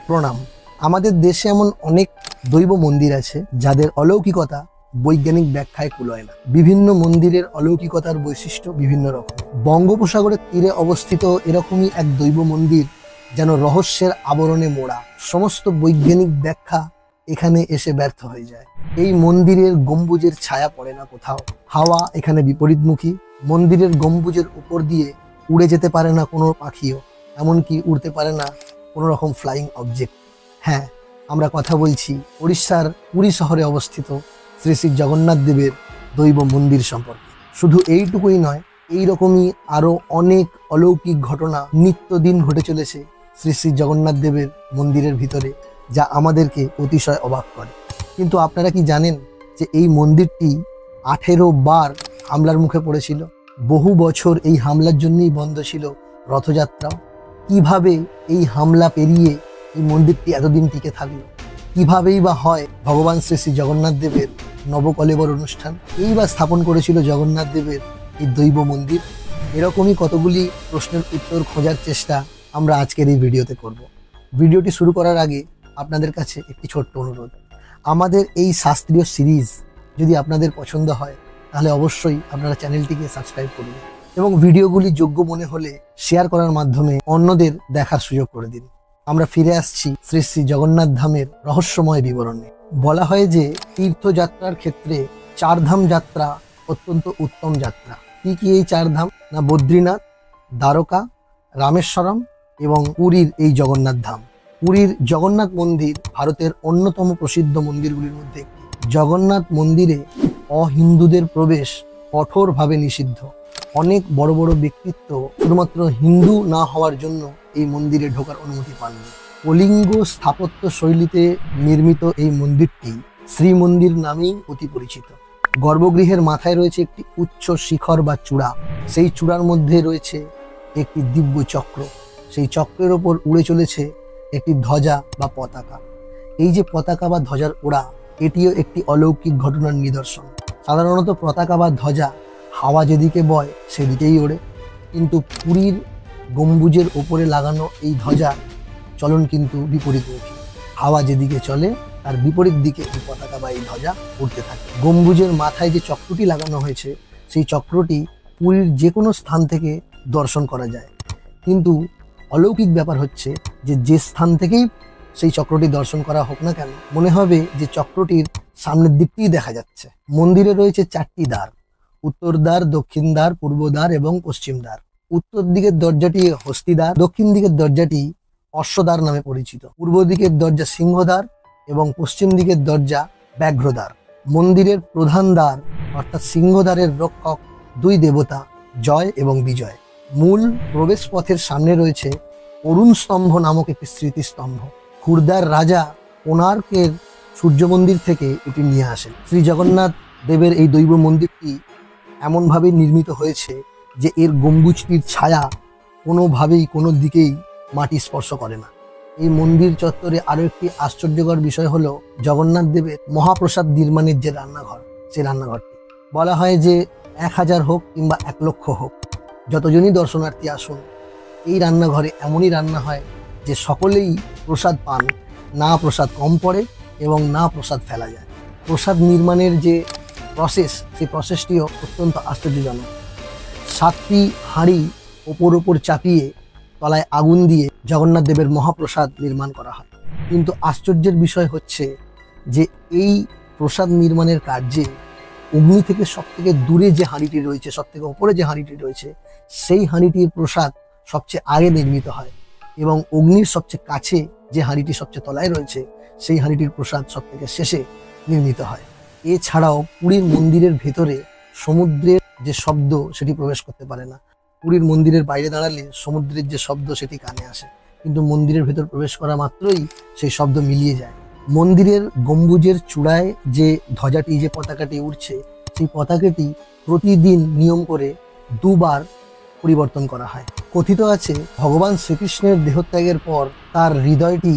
প্রণাম। আমাদের দেশে এমন অনেক দৈব মন্দির আছে যাদের অলৌকিকতা বৈজ্ঞানিক ব্যাখ্যায় কুলোয় না। বিভিন্ন মন্দিরের অলৌকিকতার বৈশিষ্ট্য বিভিন্ন রকম। বঙ্গোপসাগরের তীরে অবস্থিত এরকমই এক দৈব মন্দির যেন রহস্যের আবরণে মোড়া। সমস্ত বৈজ্ঞানিক ব্যাখ্যা এখানে এসে ব্যর্থ হয়ে যায়। এই মন্দিরের গম্বুজের ছায়া পড়ে না কোথাও। হাওয়া এখানে বিপরীতমুখী। মন্দিরের গম্বুজের উপর দিয়ে উড়ে যেতে পারে না কোনো পাখিও, এমনকি উড়তে পারে না কোনো রকম ফ্লাইং অবজেক্ট। হ্যাঁ, আমরা কথা বলছি উড়িষ্যার পুরী শহরে অবস্থিত শ্রী শ্রী জগন্নাথ দেবের দৈব মন্দির সম্পর্কে। শুধু এইটুকুই নয়, এইরকমই আরো অনেক অলৌকিক ঘটনা নিত্যদিন ঘটে চলেছে শ্রী শ্রী জগন্নাথ দেবের মন্দিরের ভিতরে, যা আমাদেরকে অতিশয় অবাক করে। কিন্তু আপনারা কি জানেন যে এই মন্দিরটি 18 বার হামলার মুখে পড়েছিল? বহু বছর এই হামলার জন্যই বন্ধ ছিল রথযাত্রাও। কিভাবে এই হামলা পেরিয়ে এই মন্দিরটি এতদিন টিকে থাকলো? কিভাবেই বা হয় ভগবান শ্রী শ্রী জগন্নাথ দেবের নবকলেবর অনুষ্ঠান? এই বা স্থাপন করেছিল জগন্নাথ দেবের এই দৈব মন্দির? এরকমই কতগুলি প্রশ্নের উত্তর খোঁজার চেষ্টা আমরা আজকের এই ভিডিওতে করব। ভিডিওটি শুরু করার আগে আপনাদের কাছে একটি ছোট্ট অনুরোধ। আমাদের এই শাস্ত্রীয় সিরিজ যদি আপনাদের পছন্দ হয় তাহলে অবশ্যই আপনারা চ্যানেলটিকে সাবস্ক্রাইব করুন এবং ভিডিওগুলি যোগ্য মনে হলে শেয়ার করার মাধ্যমে অন্যদের দেখার সুযোগ করে দিন। আমরা ফিরে আসছি শ্রী শ্রী জগন্নাথ ধামের রহস্যময় বিবরণে। বলা হয় যে তীর্থযাত্রার ক্ষেত্রে 4 ধাম যাত্রা অত্যন্ত উত্তম যাত্রা। কি কি এই 4 ধাম? না, বদ্রীনাথ, দ্বারকা, রামেশ্বরম এবং পুরীর এই জগন্নাথ ধাম। পুরীর জগন্নাথ মন্দির ভারতের অন্যতম প্রসিদ্ধ মন্দিরগুলির মধ্যে একটি। জগন্নাথ মন্দিরে অহিন্দুদের প্রবেশ কঠোরভাবে নিষিদ্ধ। অনেক বড় বড় ব্যক্তিত্ব শুধুমাত্র হিন্দু না হওয়ার জন্য এই মন্দিরে ঢোকার অনুমতি পাননি। কলিঙ্গ স্থাপত্য শৈলীতে নির্মিত এই মন্দিরটি শ্রীমন্দির নামেই অতি পরিচিত। গর্ভগৃহের মাথায় রয়েছে একটি উচ্চ শিখর বা চূড়া। সেই চূড়ার মধ্যে রয়েছে একটি দিব্য চক্র। সেই চক্রের ওপর উড়ে চলেছে একটি ধ্বজা বা পতাকা। এই যে পতাকা বা ধ্বজার ওড়া, এটিও একটি অলৌকিক ঘটনার নিদর্শন। সাধারণত পতাকা বা ধ্বজা হাওয়া যেদিকে বয় সেদিকেই ওড়ে, কিন্তু পুরীর গম্বুজের ওপরে লাগানো এই ধ্বজা চলন কিন্তু বিপরীতমুখী। হাওয়া যেদিকে চলে তার বিপরীত দিকে এই পতাকা বা এই ধ্বজা উড়তে থাকে। গম্বুজের মাথায় যে চক্রটি লাগানো হয়েছে সেই চক্রটি পুরীর যে কোনো স্থান থেকে দর্শন করা যায়। কিন্তু অলৌকিক ব্যাপার হচ্ছে যে স্থান থেকেই সেই চক্রটি দর্শন করা হোক না কেন, মনে হবে যে চক্রটির সামনের দিকটিই দেখা যাচ্ছে। মন্দিরে রয়েছে 4টি দ্বার: উত্তর দ্বার, দক্ষিণ দ্বার, পূর্ব দ্বার এবং পশ্চিম দ্বার। উত্তর দিকের দরজাটি হস্তিদ্বার, দক্ষিণ দিকের দরজাটি অশ্বদ্বার নামে পরিচিত, পূর্ব দিকের দরজা সিংহদ্বার এবং পশ্চিম দিকের দরজা ব্যাঘ্রদ্বার। মন্দিরের প্রধান দ্বার অর্থাৎ সিংহদ্বারের রক্ষক 2 দেবতা, জয় এবং বিজয়। মূল প্রবেশ পথের সামনে রয়েছে অরুণ স্তম্ভ নামক একটি স্মৃতিস্তম্ভ। ক্ষুরদার রাজা কোণার্কের সূর্য মন্দির থেকে এটি নিয়ে আসেন। শ্রী জগন্নাথ দেবের এই দৈব মন্দিরটি এমনভাবে নির্মিত হয়েছে যে এর গম্বুজটির ছায়া কোনোভাবেই কোনো দিকেই মাটি স্পর্শ করে না। এই মন্দির চত্বরে আরও একটি আশ্চর্যকর বিষয় হলো জগন্নাথ দেবের মহাপ্রসাদ নির্মাণের যে রান্নাঘর, সেই রান্নাঘরটি। বলা হয় যে 1000 হোক কিংবা 1 লক্ষ হোক, যতজনই দর্শনার্থী আসুন, এই রান্নাঘরে এমনই রান্না হয় যে সকলেই প্রসাদ পান, না প্রসাদ কম পড়ে এবং না প্রসাদ ফেলা যায়। প্রসাদ নির্মাণের যে প্রসেস, সেই প্রসেসটিও অত্যন্ত আশ্চর্যজনক। 7টি হাঁড়ি ওপর চাপিয়ে তলায় আগুন দিয়ে জগন্নাথ দেবের মহাপ্রসাদ নির্মাণ করা হয়। কিন্তু আশ্চর্যের বিষয় হচ্ছে যে এই প্রসাদ নির্মাণের কার্যে অগ্নি থেকে সবথেকে দূরে যে হাঁড়িটি রয়েছে, সবথেকে ওপরে যে হাঁড়িটি রয়েছে, সেই হাঁড়িটির প্রসাদ সবচেয়ে আগে নির্মিত হয় এবং অগ্নির সবচেয়ে কাছে যে হাঁড়িটি সবচেয়ে তলায় রয়েছে, সেই হাঁড়িটির প্রসাদ সবথেকে শেষে নির্মিত হয়। এছাড়াও পুরীর মন্দিরের ভেতরে সমুদ্রের যে শব্দ সেটি প্রবেশ করতে পারে না। পুরীর মন্দিরের বাইরে দাঁড়ালে সমুদ্রের যে শব্দ সেটি কানে আসে, কিন্তু মন্দিরের ভেতর প্রবেশ করা মাত্রই সেই শব্দ মিলিয়ে যায়। মন্দিরের গম্বুজের চূড়ায় যে ধ্বজাটি, যে পতাকাটি উঠছে, সেই পতাকাটি প্রতিদিন নিয়ম করে 2 বার পরিবর্তন করা হয়। কথিত আছে ভগবান শ্রীকৃষ্ণের দেহত্যাগের পর তার হৃদয়টি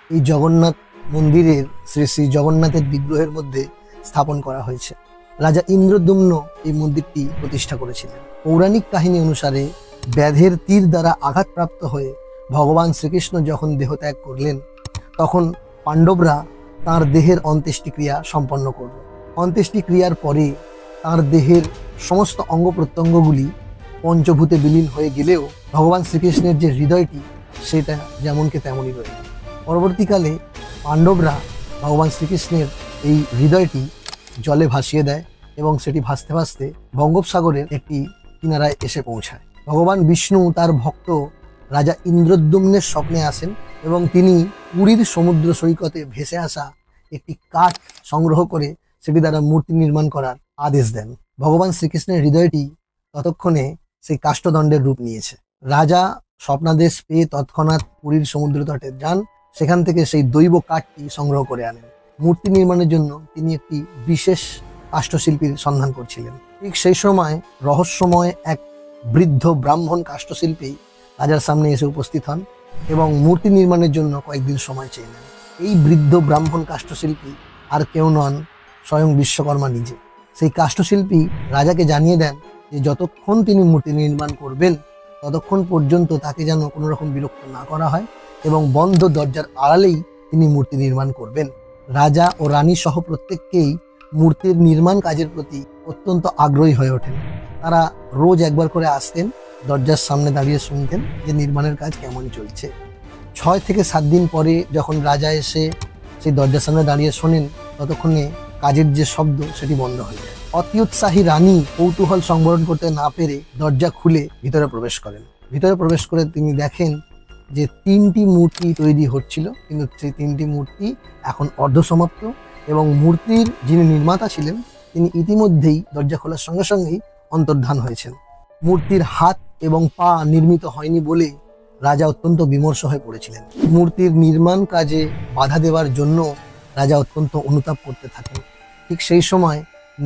এই জগন্নাথ মন্দিরের শ্রী শ্রী জগন্নাথের বিগ্রহের মধ্যে স্থাপন করা হয়েছে। রাজা ইন্দ্রদ্যুম্ন এই মন্দিরটি প্রতিষ্ঠা করেছিলেন। পৌরাণিক কাহিনী অনুসারে ব্যাধের তীর দ্বারা আঘাতপ্রাপ্ত হয়ে ভগবান শ্রীকৃষ্ণ যখন দেহত্যাগ করলেন, তখন পাণ্ডবরা তাঁর দেহের অন্ত্যেষ্টিক্রিয়া সম্পন্ন করল। অন্ত্যেষ্টিক্রিয়ার পরে তাঁর দেহের সমস্ত অঙ্গ প্রত্যঙ্গগুলি পঞ্চভূতে বিলীন হয়ে গেলেও ভগবান শ্রীকৃষ্ণের যে হৃদয়টি সেটা যেমনকে তেমনই রয়ে গেল। পরবর্তীকালে পাণ্ডবরা ভগবান শ্রীকৃষ্ণের এই হৃদয়টি জলে ভাসিয়ে দেয় এবং সেটি ভাসতে ভাসতে বঙ্গোপসাগরের একটি কিনারায় এসে পৌঁছায়। ভগবান বিষ্ণু তার ভক্ত রাজা ইন্দ্রদ্যুম্নের স্বপ্নে আসেন এবং তিনি পুরীর সমুদ্র সৈকতে ভেসে আসা একটি কাঠ সংগ্রহ করে সেটি দ্বারা মূর্তি নির্মাণ করার আদেশ দেন। ভগবান শ্রীকৃষ্ণের হৃদয়টি ততক্ষণে সেই কাষ্ঠদণ্ডের রূপ নিয়েছে। রাজা স্বপ্নাদেশ পেয়ে তৎক্ষণাৎ পুরীর সমুদ্র তটে যান, সেখান থেকে সেই দৈব কাঠটি সংগ্রহ করে আনেন। মূর্তি নির্মাণের জন্য তিনি একটি বিশেষ কাষ্ঠশিল্পীর সন্ধান করছিলেন। ঠিক সেই সময় রহস্যময় এক বৃদ্ধ ব্রাহ্মণ কাষ্ঠশিল্পী রাজার সামনে এসে উপস্থিত হন এবং মূর্তি নির্মাণের জন্য কয়েকদিন সময় চেয়ে নেন। এই বৃদ্ধ ব্রাহ্মণ কাষ্ঠশিল্পী আর কেউ নন, স্বয়ং বিশ্বকর্মা নিজে। সেই কাষ্ঠশিল্পী রাজাকে জানিয়ে দেন যে যতক্ষণ তিনি মূর্তি নির্মাণ করবেন ততক্ষণ পর্যন্ত তাকে যেন কোনো রকম বিরক্ত না করা হয় এবং বন্ধ দরজার আড়ালেই তিনি মূর্তি নির্মাণ করবেন। রাজা ও রানী সহ প্রত্যেককেই মূর্তির নির্মাণ কাজের প্রতি অত্যন্ত আগ্রহী হয়ে ওঠেন। তারা রোজ একবার করে আসতেন, দরজার সামনে দাঁড়িয়ে শুনতেন যে নির্মাণের কাজ কেমন চলছে। 6 থেকে 7 দিন পরে যখন রাজা এসে সেই দরজার সামনে দাঁড়িয়ে শোনেন, ততক্ষণে কাজের যে শব্দ সেটি বন্ধ হয়ে যায়। অতি উৎসাহী রানী কৌতূহল সংবরণ করতে না পেরে দরজা খুলে ভিতরে প্রবেশ করেন। ভিতরে প্রবেশ করে তিনি দেখেন যে 3টি মূর্তি তৈরি হচ্ছিল, কিন্তু সেই 3টি মূর্তি এখন অর্ধসমাপ্ত এবং মূর্তির যিনি নির্মাতা ছিলেন তিনি ইতিমধ্যেই দরজা খোলার সঙ্গে সঙ্গেই অন্তর্ধান হয়েছেন। মূর্তির হাত এবং পা নির্মিত হয়নি বলে রাজা অত্যন্ত বিমর্ষ হয়ে পড়েছিলেন। মূর্তির নির্মাণ কাজে বাধা দেওয়ার জন্য রাজা অত্যন্ত অনুতাপ করতে থাকেন। ঠিক সেই সময়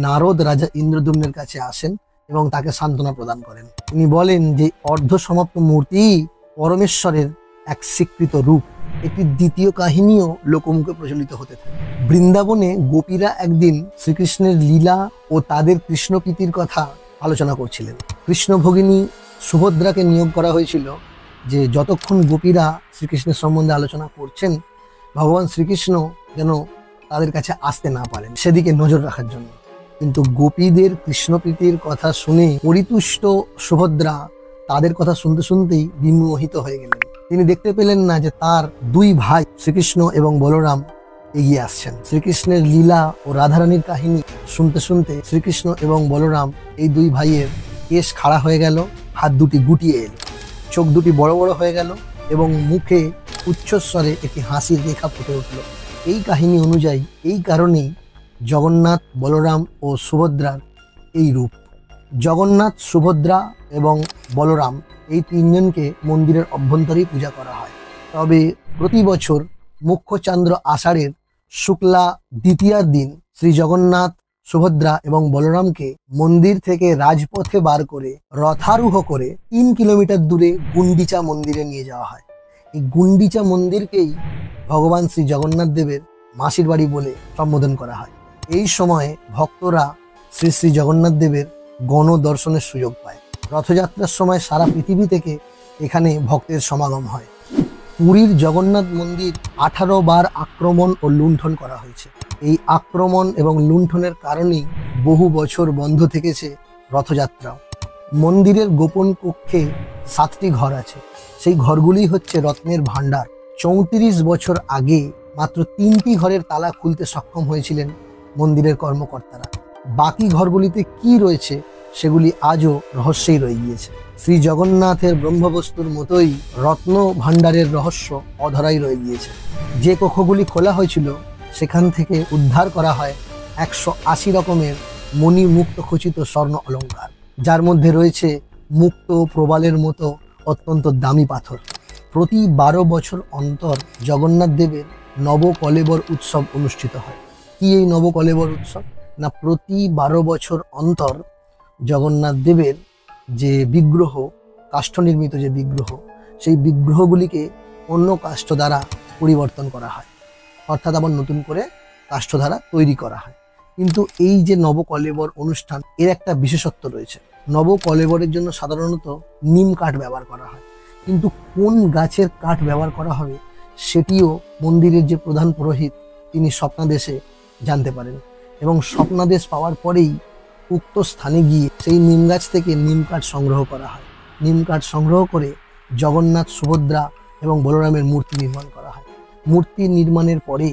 নারদ রাজা ইন্দ্রদ্যুম্নের কাছে আসেন এবং তাকে সান্ত্বনা প্রদান করেন। তিনি বলেন যে অর্ধসমাপ্ত মূর্তি পরমেশ্বরের এক স্বীকৃত রূপ। একটি দ্বিতীয় কাহিনীও লোকমুখে প্রচলিত হতে থাকে। বৃন্দাবনে গোপীরা একদিন শ্রীকৃষ্ণের লীলা ও তাদের কৃষ্ণপ্রীতির কথা আলোচনা করছিলেন। কৃষ্ণ ভগিনী সুভদ্রাকে নিয়োগ করা হয়েছিল যে যতক্ষণ গোপীরা শ্রীকৃষ্ণের সম্বন্ধে আলোচনা করছেন ভগবান শ্রীকৃষ্ণ যেন তাদের কাছে আসতে না পারেন, সেদিকে নজর রাখার জন্য। কিন্তু গোপীদের কৃষ্ণপ্রীতির কথা শুনে পরিতুষ্ট সুভদ্রা তাদের কথা শুনতে শুনতেই বিমোহিত হয়ে গেলেন। তিনি দেখতে পেলেন না যে তার 2 ভাই শ্রীকৃষ্ণ এবং বলরাম এগিয়ে আসছেন। শ্রীকৃষ্ণের লীলা ও রাধারানীর কাহিনী শুনতে শুনতে শ্রীকৃষ্ণ এবং বলরাম এই 2 ভাইয়ের কেশ খাড়া হয়ে গেল, হাত দুটি গুটিয়ে এলো, চোখ দুটি বড় বড় হয়ে গেল এবং মুখে উচ্চস্বরে একটি হাসির রেখা ফুটে উঠল। এই কাহিনী অনুযায়ী এই কারণেই জগন্নাথ, বলরাম ও সুভদ্রার এই রূপ। জগন্নাথ, সুভদ্রা এবং বলরাম এই 3 জনকে মন্দিরের অভ্যন্তরেই পূজা করা হয়। তবে প্রতি বছর মুখ্য চান্দ্র আষাঢ়ের শুক্লা দ্বিতীয়ার দিন শ্রী জগন্নাথ, সুভদ্রা এবং বলরামকে মন্দির থেকে রাজপথে বার করে রথারূঢ় করে 3 কিলোমিটার দূরে গুন্ডিচা মন্দিরে নিয়ে যাওয়া হয়। এই গুন্ডিচা মন্দিরকেই ভগবান শ্রী জগন্নাথ দেবের মাসির বাড়ি বলে সম্বোধন করা হয়। এই সময়ে ভক্তরা শ্রী শ্রী জগন্নাথ দেবের গণদর্শনের সুযোগ পায়। রথযাত্রার সময় সারা পৃথিবী থেকে এখানে ভক্তের সমাগম হয়। পুরীর জগন্নাথ মন্দির 18 বার আক্রমণ ও লুণ্ঠন করা হয়েছে। এই আক্রমণ এবং লুণ্ঠনের কারণেই বহু বছর বন্ধ থেকেছে রথযাত্রাও। মন্দিরের গোপন কক্ষে 7টি ঘর আছে। সেই ঘরগুলি হচ্ছে রত্নের ভাণ্ডার। 34 বছর আগে মাত্র 3টি ঘরের তালা খুলতে সক্ষম হয়েছিলেন মন্দিরের কর্মকর্তারা। বাকি ঘরগুলিতে কি রয়েছে সেগুলি আজও রহস্যেই রয়ে গিয়েছে। শ্রী জগন্নাথের ব্রহ্মবস্তুর মতোই রত্ন ভাণ্ডারের রহস্য অধরাই রয়ে গিয়েছে। যে কক্ষগুলি খোলা হয়েছিল সেখান থেকে উদ্ধার করা হয় 180 রকমের মণি মুক্ত খচিত স্বর্ণ অলঙ্কার, যার মধ্যে রয়েছে মুক্ত প্রবালের মতো অত্যন্ত দামি পাথর। প্রতি 12 বছর অন্তর জগন্নাথ দেবের নবকলেবর উৎসব অনুষ্ঠিত হয়। কি এই নবকলেবর উৎসব? না, প্রতি 12 বছর অন্তর জগন্নাথ দেবের যে বিগ্রহ, কাষ্ঠ নির্মিত যে বিগ্রহ, সেই বিগ্রহগুলিকে অন্য কাষ্ঠ দ্বারা পরিবর্তন করা হয়, অর্থাৎ আবার নতুন করে কাষ্ঠ দ্বারা তৈরি করা হয়। কিন্তু এই যে নবকলেবর অনুষ্ঠান, এর একটা বিশেষত্ব রয়েছে। নবকলেবরের জন্য সাধারণত নিম কাঠ ব্যবহার করা হয়, কিন্তু কোন গাছের কাঠ ব্যবহার করা হবে সেটিও মন্দিরের যে প্রধান পুরোহিত তিনি স্বপ্নাদেশে জানতে পারেন, এবং স্বপ্নাদেশ পাওয়ার পরেই উক্ত স্থানে গিয়ে সেই নিম গাছ থেকে নিম কাঠ সংগ্রহ করা হয়। নিম কাঠ সংগ্রহ করে জগন্নাথ, সুভদ্রা এবং বলরামের মূর্তি নির্মাণ করা হয়। মূর্তি নির্মাণের পরে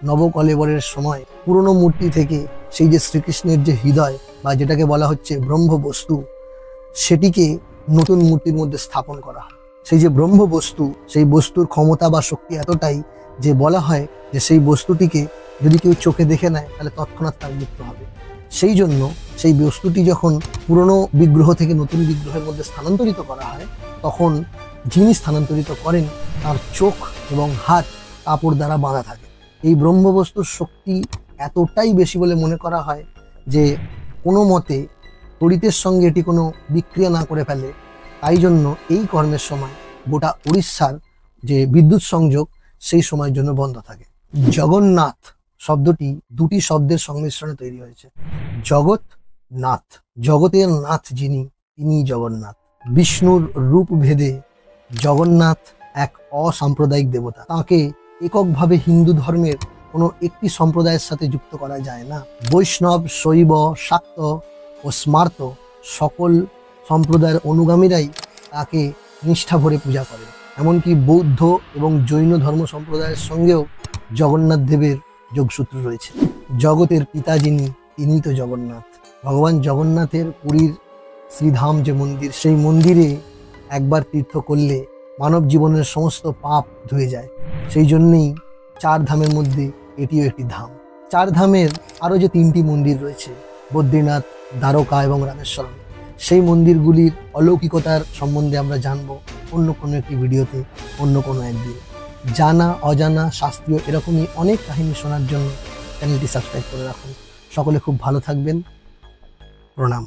নবকলেবরের সময় পুরনো মূর্তি থেকে সেই যে শ্রীকৃষ্ণের যে হৃদয় বা যেটাকে বলা হচ্ছে ব্রহ্মবস্তু, সেটিকে নতুন মূর্তির মধ্যে স্থাপন করা হয়। সেই যে ব্রহ্মবস্তু, সেই বস্তুর ক্ষমতা বা শক্তি এতটাই যে বলা হয় যে সেই বস্তুটিকে যদি কেউ চোখে দেখে নেয় তাহলে তৎক্ষণাৎ তার মৃত্যু হবে। সেই জন্য সেই বস্তুটি যখন পুরনো বিগ্রহ থেকে নতুন বিগ্রহের মধ্যে স্থানান্তরিত করা হয়, তখন যিনি স্থানান্তরিত করেন তার চোখ এবং হাত কাপড় দ্বারা বাঁধা থাকে। এই ব্রহ্মবস্তুর শক্তি এতটাই বেশি বলে মনে করা হয় যে কোনো মতে তড়িতের সঙ্গে এটি কোনো বিক্রিয়া না করে ফেলে। তাই জন্য এই কর্মের সময় গোটা উড়িষ্যার যে বিদ্যুৎ সংযোগ সেই সময়ের জন্য বন্ধ থাকে। জগন্নাথ শব্দটি দুটি শব্দের সংমিশ্রণে তৈরি হয়েছে। জগৎ, নাথ। জগতের নাথ যিনি, তিনি জগন্নাথ। বিষ্ণুর রূপ ভেদে জগন্নাথ এক অসাম্প্রদায়িক দেবতা। তাকে এককভাবে হিন্দু ধর্মের কোনো একটি সম্প্রদায়ের সাথে যুক্ত করা যায় না। বৈষ্ণব, শৈব, শাক্ত ও স্মার্ত সকল সম্প্রদায়ের অনুগামীরাই তাকে নিষ্ঠা ভরে পূজা করেন। এমনকি বৌদ্ধ এবং জৈন ধর্ম সম্প্রদায়ের সঙ্গেও জগন্নাথ দেবের যোগসূত্র রয়েছে। জগতের পিতা যিনি, তিনিই তো জগন্নাথ। ভগবান জগন্নাথের পুরীর শ্রীধাম যে মন্দির, সেই মন্দিরে একবার তীর্থ করলে মানব জীবনের সমস্ত পাপ ধুয়ে যায়। সেই জন্যেই 4 ধামের মধ্যে এটিও একটি ধাম। 4 ধামের আরও যে 3টি মন্দির রয়েছে, বদ্রীনাথ, দ্বারকা এবং রামেশ্বরম, সেই মন্দিরগুলির অলৌকিকতার সম্বন্ধে আমরা জানবো অন্য কোনো একটি ভিডিওতে, অন্য কোনো একদিন। জানা অজানা শাস্ত্রীয় এরকমই অনেক কাহিনী শোনার জন্য চ্যানেলটি সাবস্ক্রাইব করে রাখুন। সকলে খুব ভালো থাকবেন। প্রণাম।